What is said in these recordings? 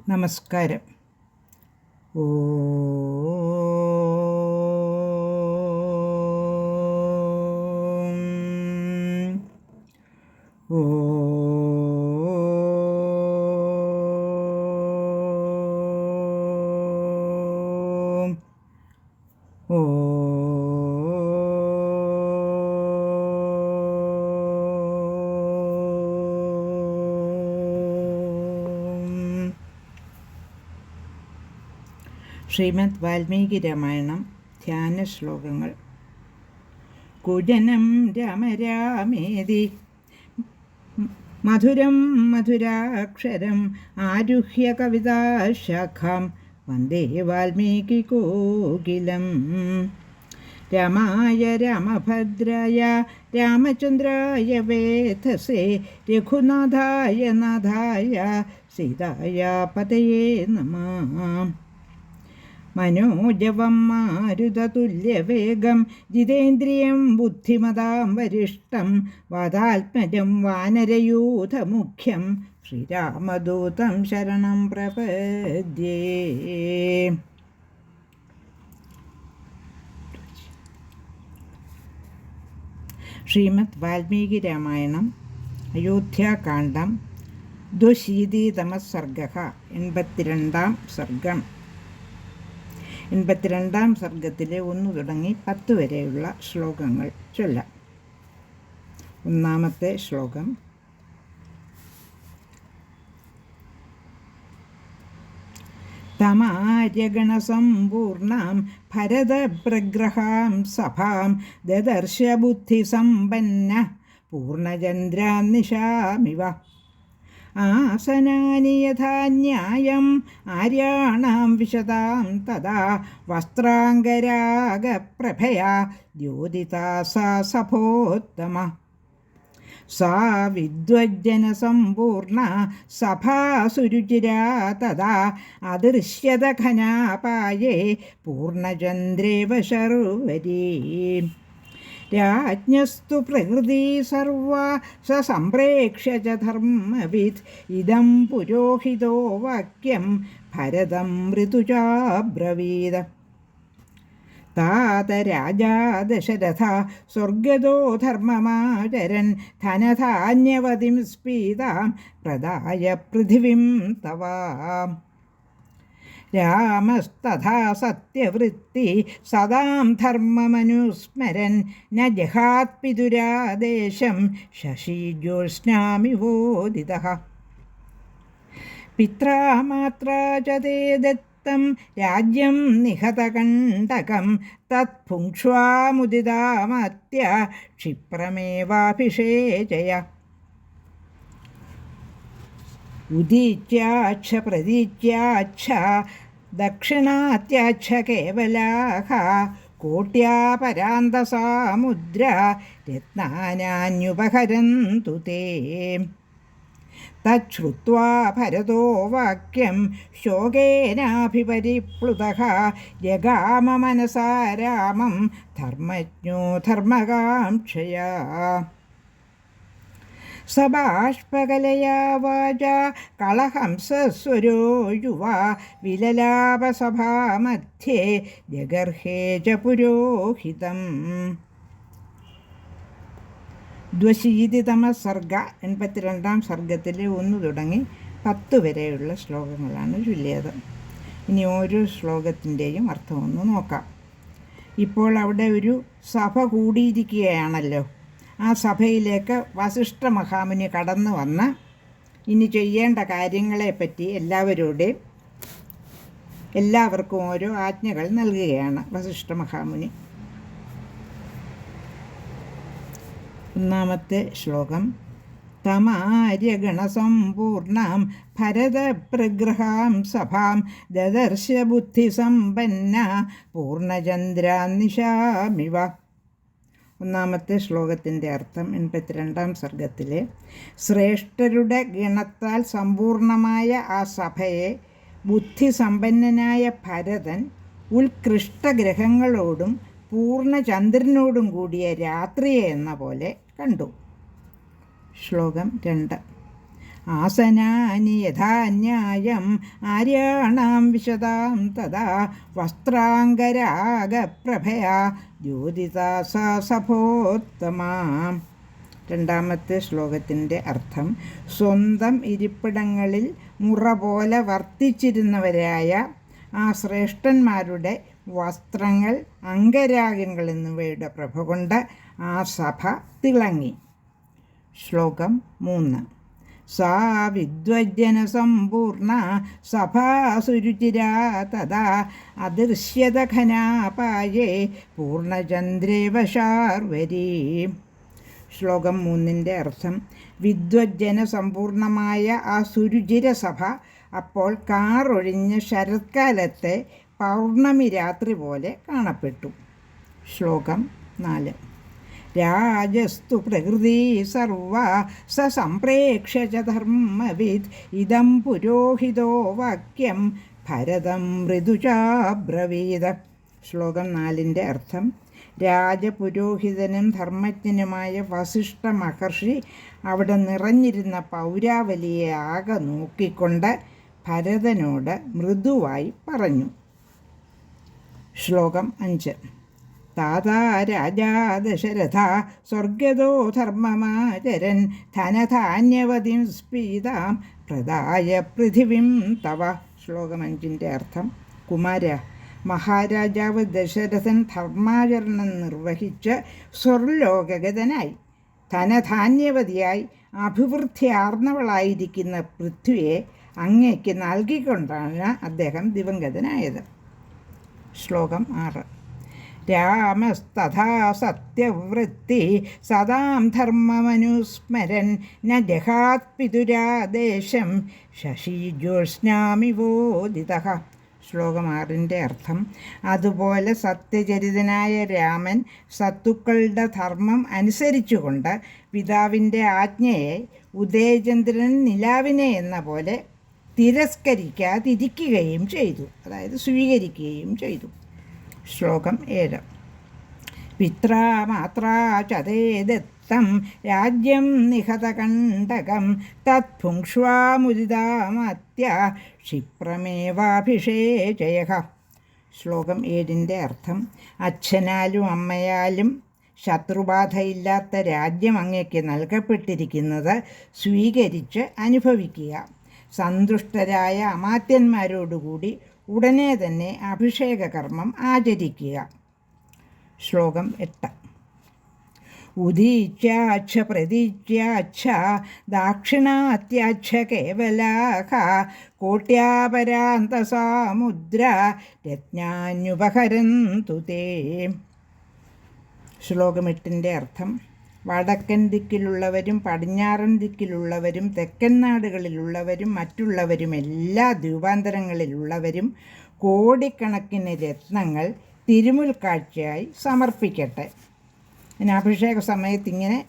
നമസ്കാരം. ഓം ഓം ശ്രീമദ് വാൽമീകി രാമായണം ധ്യാന ശ്ലോകങ്ങൾ. കുജനം രാമ രാമേതി മധുരം മധുരാക്ഷരം ആരുഹ്യ കവിതാശാഖാം വന്ദേ വാൽമീകി കോകിലം. രാമായ രാമഭദ്രായ രാമചന്ദ്രായ വേധസേ രഘുനാഥായ നാഥായ സീതായ പതയേ നമഃ. മനോജവം മാരുതതുല്യവേഗം ജിതേന്ദ്രിയം ബുദ്ധിമതാം വരിഷ്ടം വാതാത്മജം വാനരയൂഥമുഖ്യം ശ്രീരാമദൂതം ശരണം പ്രപദ്യേ. ശ്രീമദ് വാൽമീകി രാമായണം അയോധ്യാകാന്ഡം 82 സർഗഃ 82 സർഗം. 82 സർഗത്തിലെ 1 തുടങ്ങി 10 വരെയുള്ള ശ്ലോകങ്ങൾ ചൊല്ലാം. ഒന്നാമത്തെ ശ്ലോകം. തമാര്യഗണസമ്പൂർണാം ഭരതപ്രഗ്രഹാം സഭാം ദദർശ ബുദ്ധിസമ്പന്ന പൂർണ്ണചന്ദ്രാന്നിശാമിവ. ആസനാനി യഥാ ന്യായം ആര്യാണാം വിശതാം തഥാ വസ്ത്രാംഗരാഗപ്രഭയാ ദ്യോതിതാ സാ സഭോത്തമ. സാ വിദ്വജ്ജനസമ്പൂർണ സഭാസുരുചിരാ തഥാ അദൃശ്യത ഘനാപായേ പൂർണ്ണചന്ദ്രേവ ശർവരീ. രാജ്ഞസ്തു പ്രകൃതി സർവാ സസംപ്രേക്ഷ്യ ച ധർമ്മവിദ് ഇദം പുരോഹിതോ വാക്യം ഭരതം ഋതുചാബ്രവീത്. താത രാജാ ദശരഥ സ്വർഗതോ ധർമ്മമാചരൻ ധനധാന്യവതിം സ്പീതാം പ്രദായ പൃഥിവീം തവാ. രാമസ്തഥാ സത്യവൃത്തി സദാം ധർമ്മമനുസ്മരൻ ന ജഹാത് പിതുരാദേശം ശശീജ്യോത്സ്നാമിവോദിതഃ. പിത്രാ മാത്രാ ച തേ ദത്തം രാജ്യം നിഹതകണ്ടകം തത്പുങ്ക്ഷ്വാമുദിതാമത്യ ക്ഷിപ്രമേവാഭിഷേചയ. ഉദീച്യാച്ഛ പ്രതീച്യാച്ഛ ദക്ഷിണാത്യാച്ഛ കേവലാഃ കോട്യാ പരാന്തസാമുദ്ര രത്നാനാന്യുപഹരന്തു തേ. തച്ഛ്രുത്വാ ഭരതോ വാക്യം ശോകേനാഭിപരിപ്ലുതഃ ജഗാമ മനസാ രാമം ധർമ്മജ്ഞോ ധർമ്മകാംക്ഷയാ. സബാഷ്പകലയാ വാചാ കളഹംസസ്വരോ യുവാ വിലലാപസഭാമധ്യേ ജഗർഹേ ച പുരോഹിതം. 82 സർഗ 82 സർഗത്തിലെ 1 തുടങ്ങി 10 വരെയുള്ള ശ്ലോകങ്ങളാണ് ചൊല്ലിയത്. ഇനി ഓരോ ശ്ലോകത്തിൻ്റെയും അർത്ഥമൊന്ന് നോക്കാം. ഇപ്പോൾ അവിടെ ഒരു സഭ കൂടിയിരിക്കുകയാണല്ലോ. ആ സഭയിലേക്ക് വസിഷ്ഠ മഹാമുനി കടന്നു വന്ന് ഇനി ചെയ്യേണ്ട കാര്യങ്ങളെപ്പറ്റി എല്ലാവർക്കും ഓരോ ആജ്ഞകൾ നൽകുകയാണ് വസിഷ്ഠ മഹാമുനി. ഒന്നാമത്തെ ശ്ലോകം. തമാര്യഗണസമ്പൂർണാം ഭരതപ്രഗ്രഹാം സഭാം ദദർശ ബുദ്ധിസമ്പന്ന പൂർണ്ണചന്ദ്രാന്നിശാമിവ. ഒന്നാമത്തെ ശ്ലോകത്തിൻ്റെ അർത്ഥം. 82 സർഗത്തിലെ ശ്രേഷ്ഠരുടെ ഗണത്താൽ സമ്പൂർണമായ ആ സഭയെ ബുദ്ധിസമ്പന്നനായ ഭരതൻ ഉത്കൃഷ്ടഗ്രഹങ്ങളോടും പൂർണ്ണചന്ദ്രനോടും കൂടിയ രാത്രിയെ എന്ന പോലെ കണ്ടു. ശ്ലോകം 2. ആസനാനി യഥാന്യായം ആര്യാണാം വിശദാം തഥാ വസ്ത്രാംഗരാഗപ്രഭയാ ദ്യോതിതാ സാ സഭോത്തമാം. രണ്ടാമത്തെ ശ്ലോകത്തിൻ്റെ അർത്ഥം: സ്വന്തം ഇരിപ്പിടങ്ങളിൽ മുറ പോലെ വർത്തിച്ചിരുന്നവരായ ആ ശ്രേഷ്ഠന്മാരുടെ വസ്ത്രങ്ങൾ, അംഗരാഗങ്ങൾ എന്നിവയുടെ പ്രഭ കൊണ്ട് ആ സഭ തിളങ്ങി. ശ്ലോകം 3. സാ വിദ്വജ്ജനസമ്പൂർണ സഭാസുരുചിരാ തഥാ അദൃശ്യത ഘനാപായേ പൂർണ്ണചന്ദ്രേവ ശാർവരീ. ശ്ലോകം 3ൻ്റെ അർത്ഥം: വിദ്വജ്ജന സമ്പൂർണമായ ആ സുരുചിര സഭ അപ്പോൾ കാറൊഴിഞ്ഞ ശരത്കാലത്തെ പൗർണമി രാത്രി പോലെ കാണപ്പെട്ടു. ശ്ലോകം 4. രാജസ്തു പ്രകൃതി സർവ സ സംപ്രേക്ഷ്യ ച ധർമ്മവിദ് ഇദം പുരോഹിതോ വാക്യം ഭരതം മൃദുചാബ്രവീത്. ശ്ലോകം 4ൻ്റെ അർത്ഥം: രാജപുരോഹിതനും ധർമ്മജ്ഞനുമായ വസിഷ്ഠ മഹർഷി അവിടെ നിറഞ്ഞിരുന്ന പൗരാവലിയെ ആകെ നോക്കിക്കൊണ്ട് ഭരതനോട് മൃദുവായി പറഞ്ഞു. ശ്ലോകം 5. താതാ രാജാ ദശരഥ സ്വർഗതോ ധർമ്മമാചരൻ ധനധാന്യവതിം സ്പീതാം പ്രദായ പൃഥിവിം തവ. ശ്ലോകം 5ൻ്റെ അർത്ഥം: കുമാര, മഹാരാജാവ് ദശരഥൻ ധർമാചരണം നിർവഹിച്ച് സ്വർലോകഗതനായി ധനധാന്യവതിയായി അഭിവൃദ്ധിയാർന്നവളായിരിക്കുന്ന പൃഥ്വിയെ അങ്ങേക്ക് നൽകിക്കൊണ്ടാണ് അദ്ദേഹം ദിവംഗതനായത്. ശ്ലോകം 6. രാമസ്തഥാ സത്യവൃത്തി സദാം ധർമ്മമനുസ്മരൻ ന ജഹാത് പിതുരാദേശം ശശിജ്യോത്സ്നാമിവോദിതഃ. ശ്ലോകം 6ൻ്റെ അർത്ഥം: അതുപോലെ സത്യചരിതനായ രാമൻ സത്തുക്കളുടെ ധർമ്മം അനുസരിച്ചുകൊണ്ട് പിതാവിൻ്റെ ആജ്ഞയെ ഉദയചന്ദ്രൻ നിലാവിനെ എന്ന പോലെ തിരസ്കരിക്കാതിരിക്കുകയും ചെയ്തു, അതായത് സ്വീകരിക്കുകയും ചെയ്തു. ശ്ലോകം 7. പിത്രാമാത്രാ ചതേ ദത്തം രാജ്യം നിഹതകണ്ഠകം തത്ഭുങ്ക്ഷ്വാമുദിതാമാത്യ ക്ഷിപ്രമേവാഭിഷേചയഃ. ശ്ലോകം 7ൻ്റെ അർത്ഥം: അച്ഛനാലും അമ്മയാലും ശത്രുബാധയില്ലാത്ത രാജ്യം അങ്ങേക്ക് നൽകപ്പെട്ടിരിക്കുന്നത് സ്വീകരിച്ച് അനുഭവിക്കുക. സന്തുഷ്ടരായ അമാത്യന്മാരോടുകൂടി ഉടനെ തന്നെ അഭിഷേക കർമ്മം ആചരിക്കുക. ശ്ലോകം 8. ഉദീച്യാച്ഛ പ്രതീച്യാച്ഛ ദാക്ഷിണാത്യാച്ഛ കേവലാഃ കോട്യാപരാന്തസാമുദ്ര രത്നാന്യുപഹരന്തു തേ. ശ്ലോകം 8ൻ്റെ അർത്ഥം: വടക്കൻ ദിക്കിലുള്ളവരും പടിഞ്ഞാറൻ ദിക്കിലുള്ളവരും തെക്കൻ നാടുകളിലുള്ളവരും മറ്റുള്ളവരും എല്ലാ ദ്വീപാന്തരങ്ങളിലുള്ളവരും കോടിക്കണക്കിന് രത്നങ്ങൾ തിരുമുൽക്കാഴ്ചയായി സമർപ്പിക്കട്ടെ. പിന്നെ അഭിഷേക സമയത്ത് ഇങ്ങനെ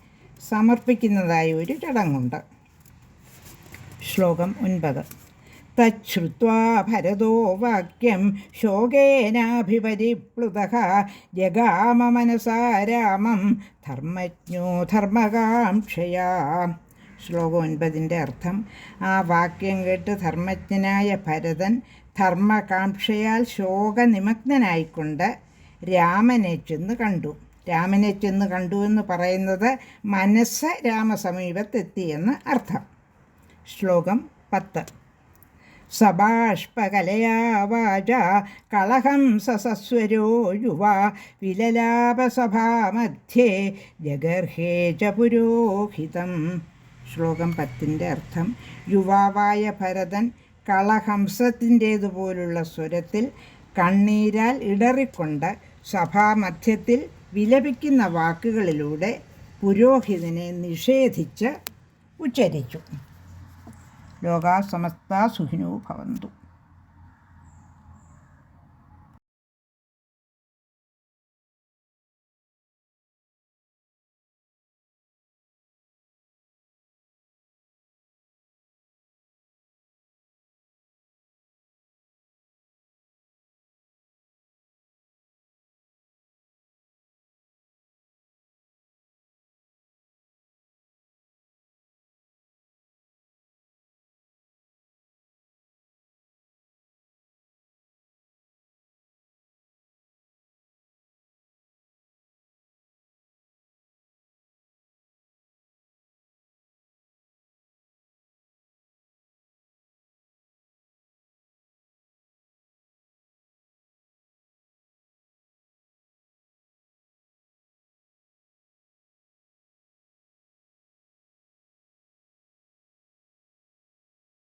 സമർപ്പിക്കുന്നതായ ഒരു ചടങ്ങുണ്ട്. ശ്ലോകം 9. തച്ഛ്രുത്വാ ഭരതോ വാക്യം ശോകേനാഭിപരിപ്ലുതഃ ജഗാമ മനസാ രാമം ധർമ്മജ്ഞോ ധർമ്മകാംക്ഷയാ. ശ്ലോകം 9ൻ്റെ അർത്ഥം: ആ വാക്യം കേട്ട് ധർമ്മജ്ഞനായ ഭരതൻ ധർമ്മകാംക്ഷയാൽ ശോകനിമഗ്നനായിക്കൊണ്ട് രാമനെ ചെന്ന് കണ്ടു. രാമനെ ചെന്ന് കണ്ടു എന്ന് പറയുന്നത് മനസ്സ് രാമസമീപത്തെത്തിയെന്ന് അർത്ഥം. ശ്ലോകം 10. സബാഷ്പകലയാ വാച കളഹം സസസ്വരോ യുവാ വിലലാപസഭാമധ്യേ ജഗർഹേ ച പുരോഹിതം. ശ്ലോകം 10ൻ്റെ അർത്ഥം: യുവാവായ ഭരതൻ കളഹംസത്തിൻ്റേതുപോലുള്ള സ്വരത്തിൽ കണ്ണീരാൽ ഇടറിക്കൊണ്ട് സഭാമധ്യത്തിൽ വിലപിക്കുന്ന വാക്കുകളിലൂടെ പുരോഹിതനെ നിഷേധിച്ച് ഉച്ചരിച്ചു. ലോകാ സമസ്താ സുഖിനോ ഭവന്തു.